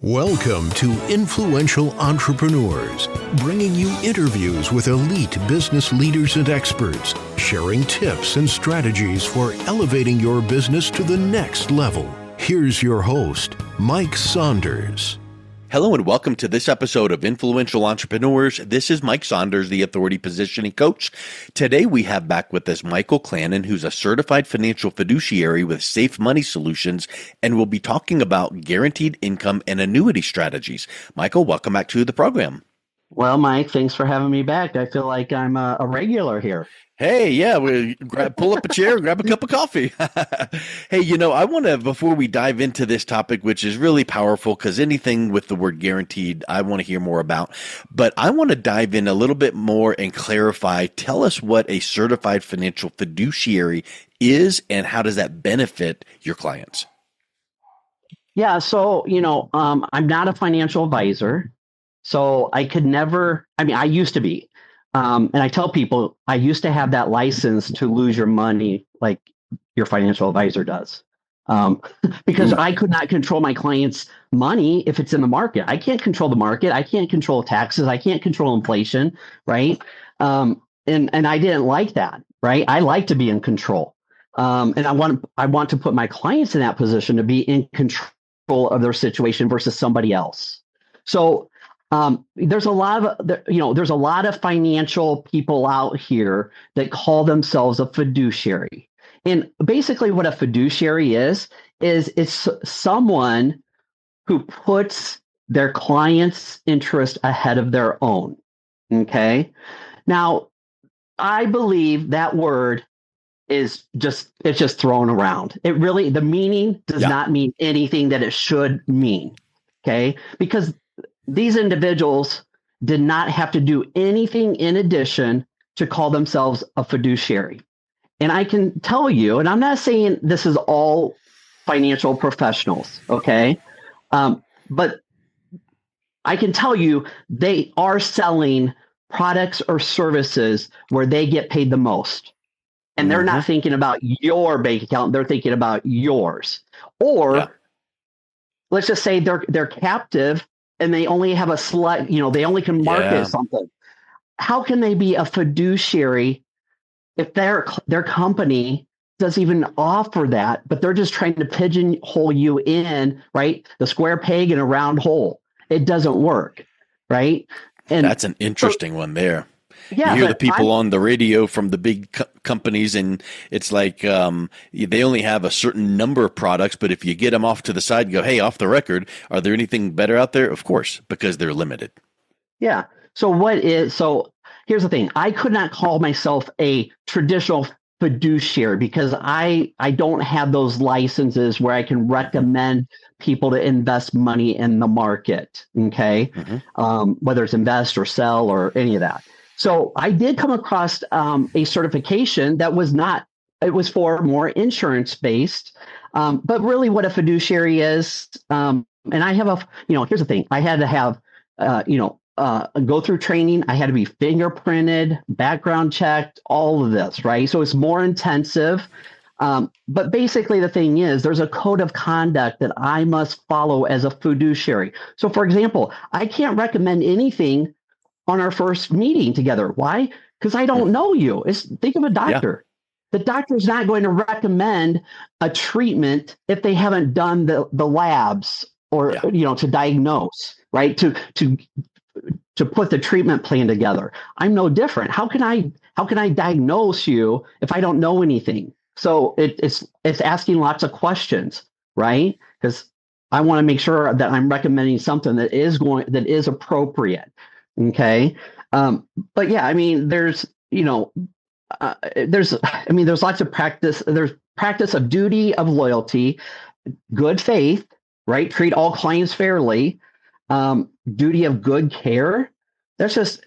Welcome to Influential Entrepreneurs, bringing you interviews with elite business leaders and experts, sharing tips and strategies for elevating your business to the next level. Here's your host, Mike Saunders. Hello and welcome to this episode of Influential Entrepreneurs. This is Mike Saunders, the Authority Positioning Coach. Today we have back with us Michael Clanin, who's a certified financial fiduciary with Safe Money Solutions, and we'll be talking about guaranteed income and annuity strategies. Michael, welcome back to the program. Well, Mike, thanks for having me back. I feel like I'm a regular here. Hey, yeah, pull up a chair, grab a cup of coffee. Hey, I want to, before we dive into this topic, which is really powerful because anything with the word guaranteed, I want to hear more about. But I want to dive in a little bit more and clarify. Tell us what a certified financial fiduciary is and how does that benefit your clients? Yeah, so, I'm not a financial advisor. So I could never, I used to be. And I tell people I used to have that license to lose your money like your financial advisor does. Because I could not control my clients' money if it's in the market. I can't control the market. I can't control taxes. I can't control inflation, right? And I didn't like that, right? I like to be in control. And I want to put my clients in that position to be in control of their situation versus somebody else. So there's a lot of financial people out here that call themselves a fiduciary. And basically what a fiduciary is it's someone who puts their client's interest ahead of their own. Okay. Now, I believe that word it's just thrown around. The meaning does not mean anything that it should mean. Okay. Because these individuals did not have to do anything in addition to call themselves a fiduciary. And I can tell you, and I'm not saying this is all financial professionals, okay? But I can tell you they are selling products or services where they get paid the most. And they're not thinking about your bank account, they're thinking about yours. Or let's just say they're captive and they only have a select, they only can market something. How can they be a fiduciary if their company doesn't even offer that, but they're just trying to pigeonhole you in, right? The square peg in a round hole. It doesn't work, right? And that's an interesting one there. Yeah, you hear the people on the radio from the big companies, and it's like they only have a certain number of products. But if you get them off to the side and go, hey, off the record, are there anything better out there? Of course, because they're limited. Yeah. So here's the thing. I could not call myself a traditional fiduciary because I don't have those licenses where I can recommend people to invest money in the market. Okay. Whether it's invest or sell or any of that. So I did come across a certification that it was for more insurance based, but really what a fiduciary is. And I have here's the thing. I had to have, go through training. I had to be fingerprinted, background checked, all of this, right? So it's more intensive. But basically the thing is there's a code of conduct that I must follow as a fiduciary. So for example, I can't recommend anything on our first meeting together. Why? Because I don't know you. Think of a doctor. The doctor's not going to recommend a treatment if they haven't done the labs or to diagnose, right? To put the treatment plan together. I'm no different. How can I diagnose you if I don't know anything? So it's asking lots of questions, right? Because I want to make sure that I'm recommending something that is appropriate. Okay. But yeah, there's lots of practice. There's practice of duty, of loyalty, good faith, right? Treat all clients fairly, duty of good care. That's just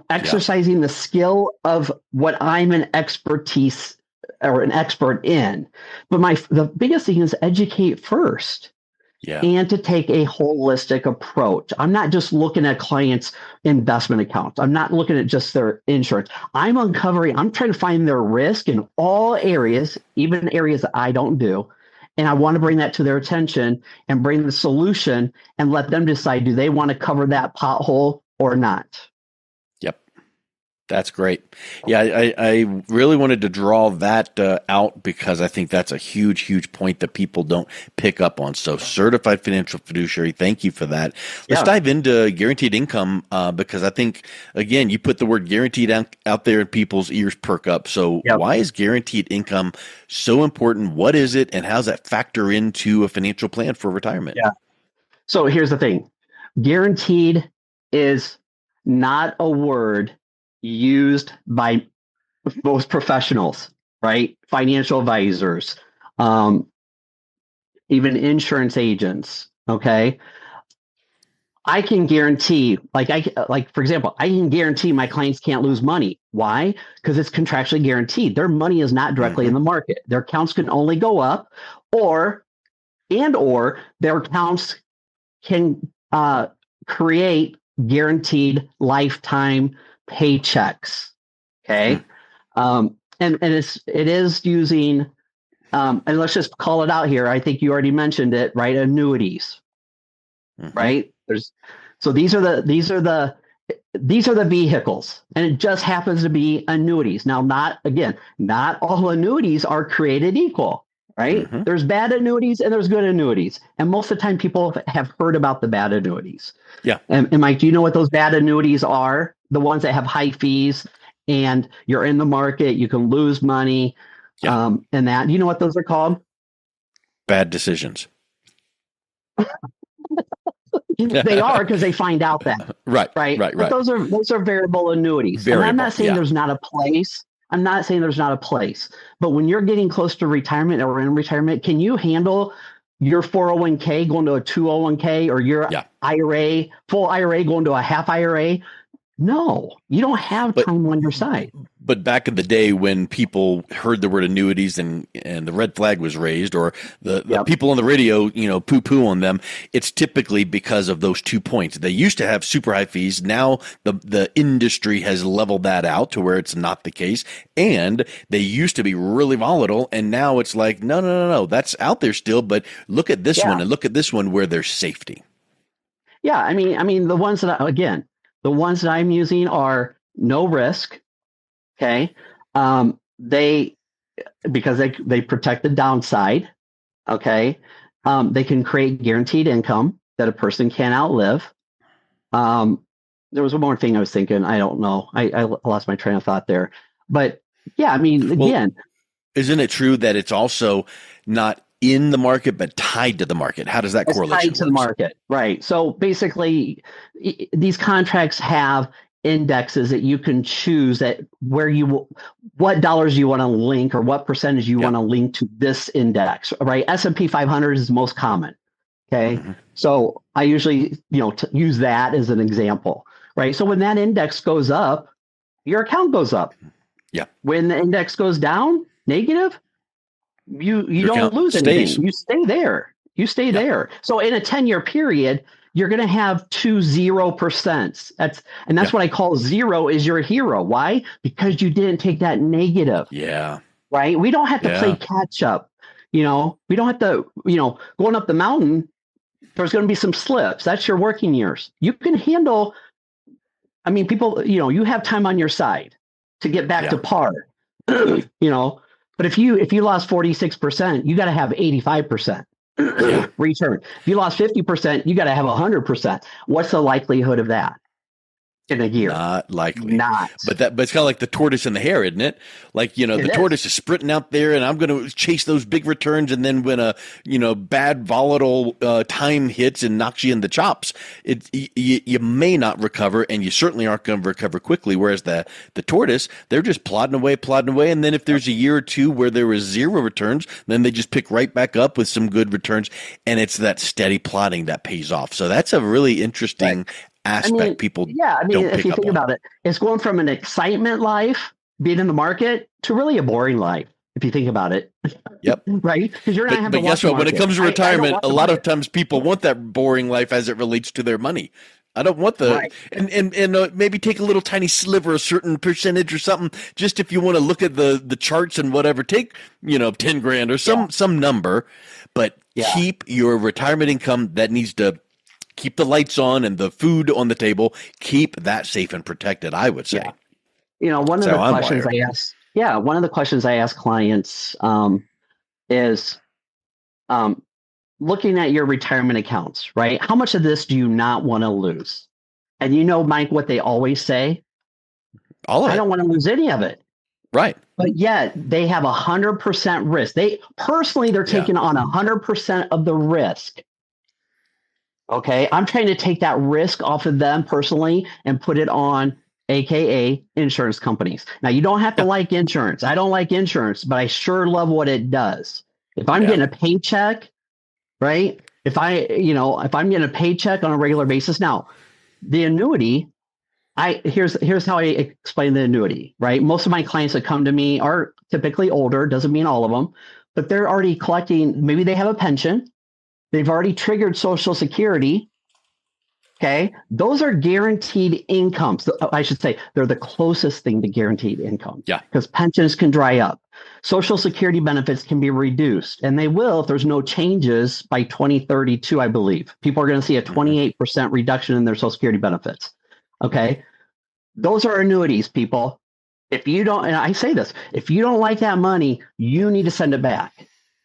exercising the skill of what I'm an expertise or an expert in. But the biggest thing is educate first. And to take a holistic approach. I'm not just looking at clients' investment accounts. I'm not looking at just their insurance. I'm trying to find their risk in all areas, even areas that I don't do, And I want to bring that to their attention and bring the solution and let them decide, do they want to cover that pothole or not? Yep. That's great. Yeah, I really wanted to draw that out because I think that's a huge, huge point that people don't pick up on. So certified financial fiduciary, thank you for that. Let's dive into guaranteed income because I think, again, you put the word guaranteed out there and people's ears perk up. So why is guaranteed income so important? What is it? And how does that factor into a financial plan for retirement? Yeah. So here's the thing. Guaranteed is not a word used by most professionals, right? Financial advisors, even insurance agents. Okay. I can guarantee, for example, I can guarantee my clients can't lose money. Why? Because it's contractually guaranteed. Their money is not directly in the market. Their accounts can only go up, or their accounts can create guaranteed lifetime paychecks. Okay. And it is using, and let's just call it out here. I think you already mentioned it, right? Annuities, right? These are the vehicles, and it just happens to be annuities. Now, not all annuities are created equal, right? There's bad annuities and there's good annuities. And most of the time people have heard about the bad annuities. Yeah. And Mike, do you know what those bad annuities are? The ones that have high fees and you're in the market, you can lose money. And that, do you know what those are called? Bad decisions. They are, because they find out that. Right. But those are variable annuities. And I'm not saying there's not a place. But when you're getting close to retirement or in retirement, can you handle your 401k going to a 201k or your IRA, full IRA going to a half IRA? No, you don't have time on your side. But back in the day when people heard the word annuities and the red flag was raised, or the people on the radio, poo-poo on them, it's typically because of those 2 points. They used to have super high fees. Now the industry has leveled that out to where it's not the case. And they used to be really volatile. And now it's like, no, that's out there still. But look at this one and look at this one where there's safety. Yeah. I mean, the ones that I'm using are no risk. Okay. Because they protect the downside. Okay. They can create guaranteed income that a person can't outlive. There was one more thing I was thinking. I don't know. I lost my train of thought there, but yeah, again, isn't it true that it's also not in the market, but tied to the market? How does that correlation tied to the market? Right. So basically these contracts have indexes that you can choose what dollars you want to link or what percentage you want to link to this index, right? S&P 500 is the most common. Okay. So I usually, use that as an example, right? So when that index goes up, your account goes up. Yeah. When the index goes down, negative, you don't lose anything. You stay there. There. So in a 10-year period, you're going to have 0%. That's what I call zero is your hero. Why? Because you didn't take that negative. Yeah. Right. We don't have to play catch up. We don't have to, going up the mountain, there's going to be some slips. That's your working years. You can handle, people, you have time on your side to get back to par, but if you lost 46%, you got to have 85%. Return. If you lost 50%, you got to have 100%. What's the likelihood of that in a year? Not likely. But it's kind of like the tortoise and the hare, isn't it? Like, the tortoise is sprinting out there and I'm going to chase those big returns. And then when a, bad volatile time hits and knocks you in the chops, you may not recover, and you certainly aren't going to recover quickly. Whereas the tortoise, they're just plodding away. And then if there's a year or two where there was zero returns, then they just pick right back up with some good returns. And it's that steady plodding that pays off. So that's a really interesting aspect people don't if you think about it, it's going from an excitement life, being in the market, to really a boring life, if you think about it. Yep. Right? Because you're not having But guess what? When it comes to retirement, a lot of times people want that boring life as it relates to their money. I don't want the Right. and maybe take a little tiny sliver, a certain percentage or something. Just if you want to look at the charts and whatever, take 10 grand or Yeah. some number, but Yeah. keep your retirement income that needs to keep the lights on and the food on the table. Keep that safe and protected, I would say. Yeah. One of That's the how I'm questions wired. I ask, one of the questions I ask clients is looking at your retirement accounts, right? How much of this do you not want to lose? And Mike, what they always say, All of I it. don't want to lose any of it. Right. But yet they have 100% risk. They're Yeah. taking on 100% of the risk. Okay. I'm trying to take that risk off of them personally and put it on AKA insurance companies. Now you don't have to like insurance. I don't like insurance, but I sure love what it does. If I'm getting a paycheck, right? If I'm getting a paycheck on a regular basis. Now, the annuity, here's how I explain the annuity, right? Most of my clients that come to me are typically older, doesn't mean all of them, but they're already collecting, maybe they have a pension, they've already triggered Social Security. Okay. Those are guaranteed incomes. I should say they're the closest thing to guaranteed income. Yeah. Because pensions can dry up. Social Security benefits can be reduced, and they will if there's no changes by 2032, I believe. People are going to see a 28% reduction in their Social Security benefits. Okay. Those are annuities, people. If you don't, and I say this, if you don't like that money, you need to send it back.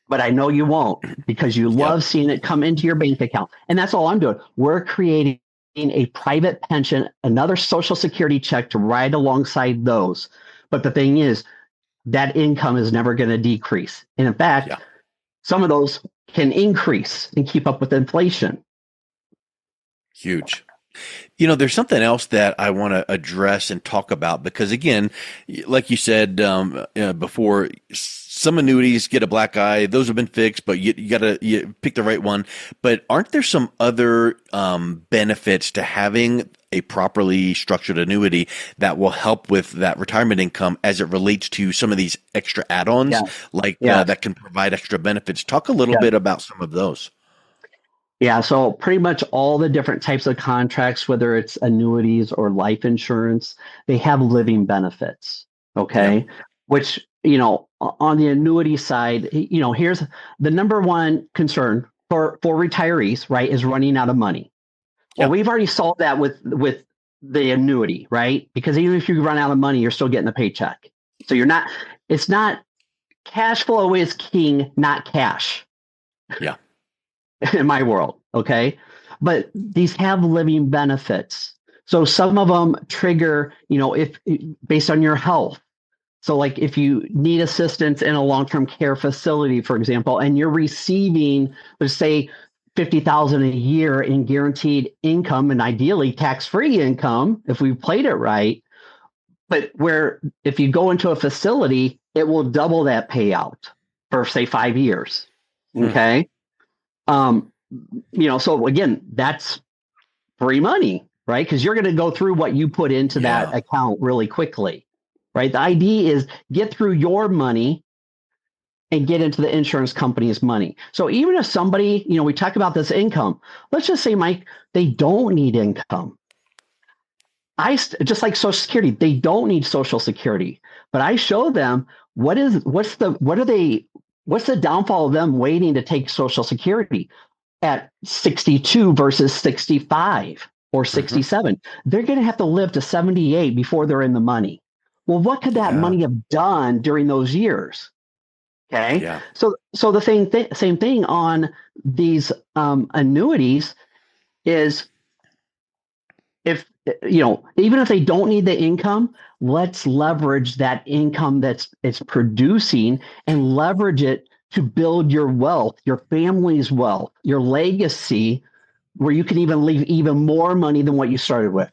But I know you won't because you love seeing it come into your bank account. And that's all I'm doing. We're creating a private pension, another Social Security check to ride alongside those. But the thing is, that income is never going to decrease. And in fact, some of those can increase and keep up with inflation. Huge. There's something else that I want to address and talk about because, again, like you said before, some annuities get a black eye. Those have been fixed, but you got to pick the right one. But aren't there some other benefits to having a properly structured annuity that will help with that retirement income as it relates to some of these extra add-ons that can provide extra benefits? Talk a little bit about some of those. Yeah, so pretty much all the different types of contracts, whether it's annuities or life insurance, they have living benefits. Okay. Which, on the annuity side, here's the number one concern for retirees, right, is running out of money. Well, we've already solved that with the annuity, right? Because even if you run out of money, you're still getting a paycheck. So it's not cash flow is king, not cash. Yeah. In my world. Okay. But these have living benefits. So some of them trigger, if based on your health. So like if you need assistance in a long-term care facility, for example, and you're receiving, let's say, $50,000 a year in guaranteed income and ideally tax-free income, if we played it right. But where if you go into a facility, it will double that payout for say 5 years. Okay. So again, that's free money, right? Because you're going to go through what you put into that account really quickly, right? The idea is get through your money and get into the insurance company's money. So even if somebody, we talk about this income, let's just say, Mike, they don't need income. Just like Social Security, they don't need Social Security, but I show them what's the downfall of them waiting to take Social Security at 62 versus 65 or 67. They're going to have to live to 78 before they're in the money. Well, what could that money have done during those years? Okay. Yeah. So the same thing on these annuities is if, even if they don't need the income, let's leverage that income it's producing and leverage it to build your wealth, your family's wealth, your legacy, where you can even leave even more money than what you started with,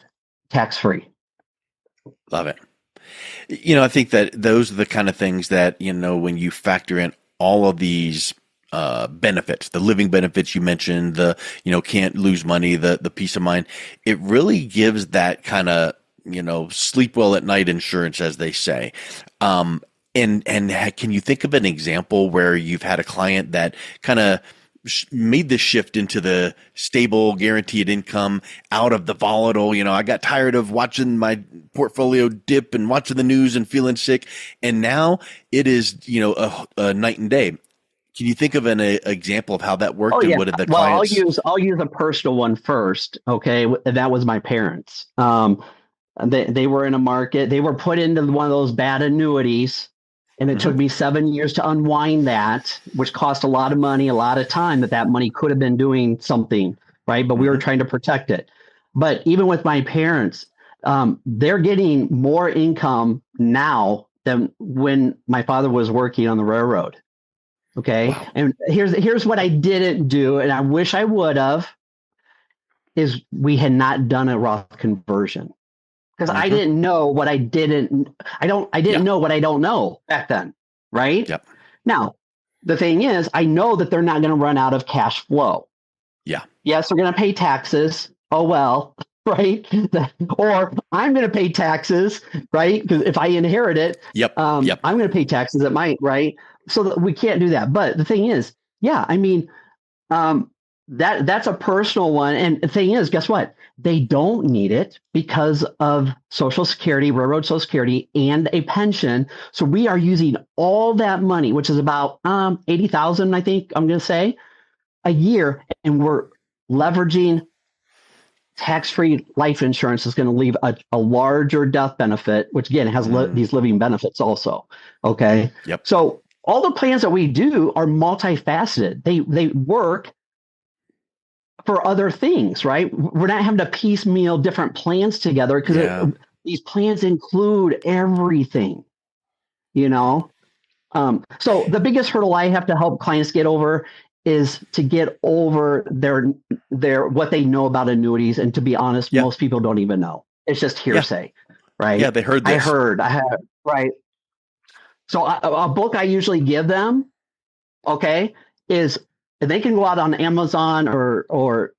tax-free. Love it. I think that those are the kind of things that, when you factor in all of these benefits, the living benefits you mentioned, the, can't lose money, the peace of mind, it really gives that kind of, sleep well at night insurance, as they say. And can you think of an example where you've had a client that kind of made this shift into the stable guaranteed income out of the volatile. I got tired of watching my portfolio dip and watching the news and feeling sick. And now it is, a night and day. Can you think of an example of how that worked? And what did the clients? I'll use a personal one first. Okay. That was my parents. They were in a market, they were put into one of those bad annuities. And it took me 7 years to unwind that, which cost a lot of money, a lot of time that money could have been doing something, right? But we were trying to protect it. But even with my parents, they're getting more income now than when my father was working on the railroad. Okay. Wow. And here's what I didn't do, and I wish I would have, is we had not done a Roth conversion. Because I didn't know what I didn't know what I don't know back then. Right. Yep. Now, the thing is, I know that they're not going to run out of cash flow. Yeah. Yes, they're going to pay taxes. Oh, well, right. Or I'm going to pay taxes, right? Because if I inherit it, I'm going to pay taxes at my, right. So we can't do that. But the thing is, that's a personal one. And the thing is, guess what? They don't need it because of Social Security, railroad Social Security, and a pension. So we are using all that money, which is about $80,000, I think I'm going to say, a year, and we're leveraging tax-free life insurance is going to leave a larger death benefit, which again has these living benefits also. Okay. Yep. So all the plans that we do are multifaceted. They work for other things, right? We're not having to piecemeal different plans together because these plans include everything, So the biggest hurdle I have to help clients get over is to get over their what they know about annuities. And to be honest, most people don't even know. It's just hearsay, right? Yeah, they heard this. I have, right? So a book I usually give them, is they can go out on Amazon or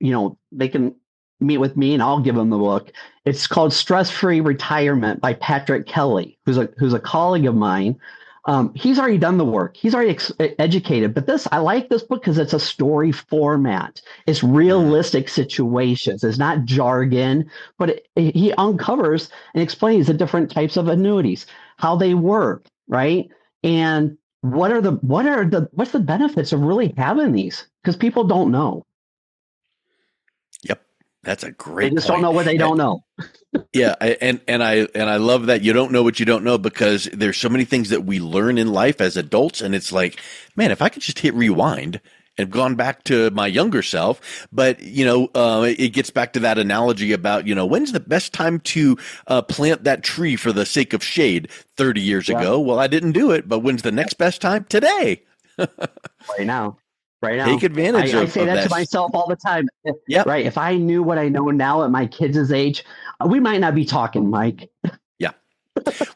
they can meet with me and I'll give them the book. It's called Stress-Free Retirement by Patrick Kelly, who's a colleague of mine. He's already done the work. He's already educated. But I like this book because it's a story format. It's realistic situations. It's not jargon, but he uncovers and explains the different types of annuities, how they work, right? And what's the benefits of really having these? Because people don't know. Yep. That's a great point. They just don't know what they don't know. I love that you don't know what you don't know, because there's so many things that we learn in life as adults, and it's like, man, if I could just hit rewind and gone back to my younger self. But, it gets back to that analogy about, when's the best time to plant that tree for the sake of shade 30 years ago? Well, I didn't do it, but when's the next best time? Today. Right now. Take advantage of that. I say that to myself all the time. Yeah. Right. If I knew what I know now at my kids' age, we might not be talking, Mike. Yeah.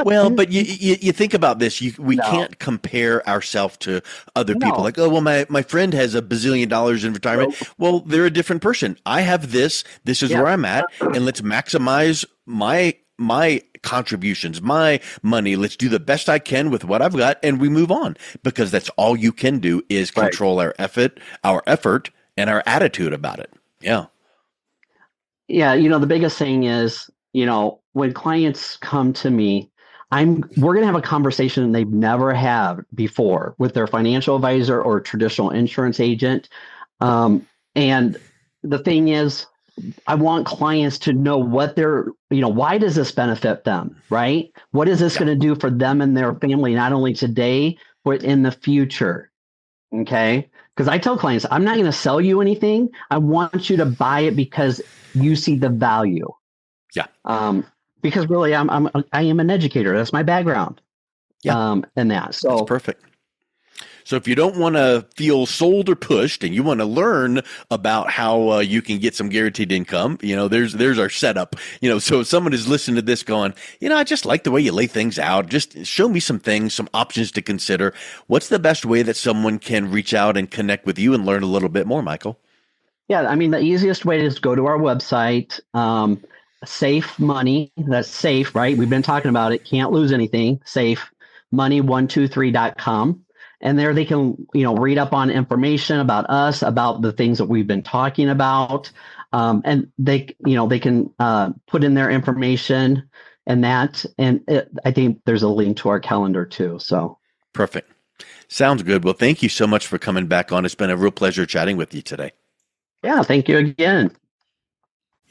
Well, but you think about this. We can't compare ourselves to other people. Like, oh, well, my friend has $1 bazillion in retirement. No. Well, they're a different person. I have this. This is where I'm at, and let's maximize my contributions, my money. Let's do the best I can with what I've got, and we move on, because that's all you can do is control our effort, and our attitude about it. Yeah. Yeah. The biggest thing is, when clients come to me, we're going to have a conversation they've never had before with their financial advisor or traditional insurance agent. And the thing is, I want clients to know what why does this benefit them, right? What is this going to do for them and their family, not only today, but in the future? Okay. Because I tell clients, I'm not going to sell you anything. I want you to buy it because you see the value. Yeah. Because really, I am an educator. That's my background. Yeah. And that. So that's perfect. So if you don't want to feel sold or pushed, and you want to learn about how you can get some guaranteed income, there's our setup. So if someone is listening to this going, I just like the way you lay things out. Just show me some things, some options to consider. What's the best way that someone can reach out and connect with you and learn a little bit more, Michael? Yeah, I mean, the easiest way is go to our website. Safe Money. That's safe, right? We've been talking about it. Can't lose anything. Safe money123.com. And there they can, read up on information about us, about the things that we've been talking about. And they can put in their information and that. And I think there's a link to our calendar too. So perfect. Sounds good. Well, thank you so much for coming back on. It's been a real pleasure chatting with you today. Yeah, thank you again.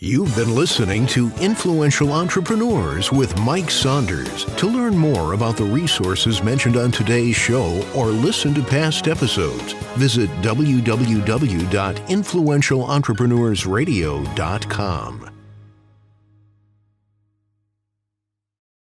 You've been listening to Influential Entrepreneurs with Mike Saunders. To learn more about the resources mentioned on today's show or listen to past episodes, visit www.influentialentrepreneursradio.com.